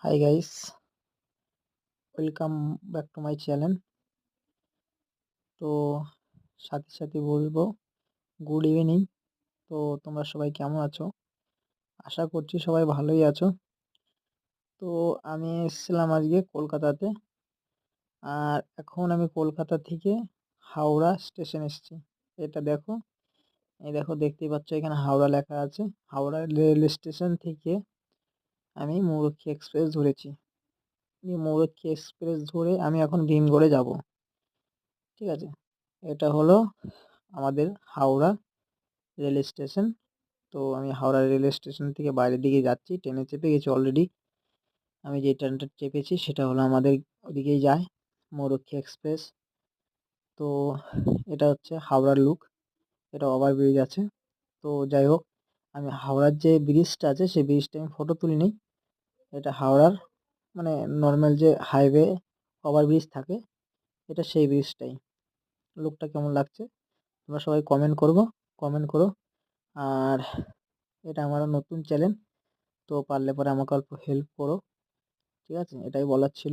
Hi guys, welcome back to my channel. তো সাথে সাথে বলবো গুড ইভিনিং। তো তোমরা সবাই কেমন আছো? আশা করছি সবাই ভালোই আছো। তো আমি এসেছিলাম আজকে কলকাতাতে, আর এখন আমি কলকাতা থেকে হাওড়া স্টেশন এসেছি। এটা দেখো, এই দেখো, দেখতেই পাচ্ছ এখানে হাওড়া লেখা আছে। হাওড়া রেল স্টেশন থেকে আমি ময়ূরক্ষী এক্সপ্রেস ধরেছি। ময়ূরক্ষী এক্সপ্রেস ধরে আমি এখন ভীমগড়ে যাব। ঠিক আছে, এটা হলো আমাদের হাওড়া রেল স্টেশন। তো আমি হাওড়া রেল স্টেশন থেকে বাইরের দিকে যাচ্ছি, ট্রেনে চেপে গেছি অলরেডি। আমি যে ট্রেনটা চেপেছি সেটা হলো আমাদের ওদিকেই যায়, ময়ূরক্ষী এক্সপ্রেস। তো এটা হচ্ছে হাওড়ার লুক, এটা ওভারব্রিজ আছে। তো যাই হোক, আমি হাওড়ার যে ব্রিজটা আছে সেই ব্রিজটা আমি ফটো তুলিনি। এটা হাওড়ার মানে নর্মাল যে হাইওয়ে ওভারব্রিজ থাকে, এটা সেই ব্রিজটাই। লুকটা কেমন লাগছে তোমরা সবাই কমেন্ট করো। আর এটা আমার নতুন চ্যানেল, তো পারলে পরে আমাকে অল্প হেল্প করো। ঠিক আছে, এটাই বলার ছিল।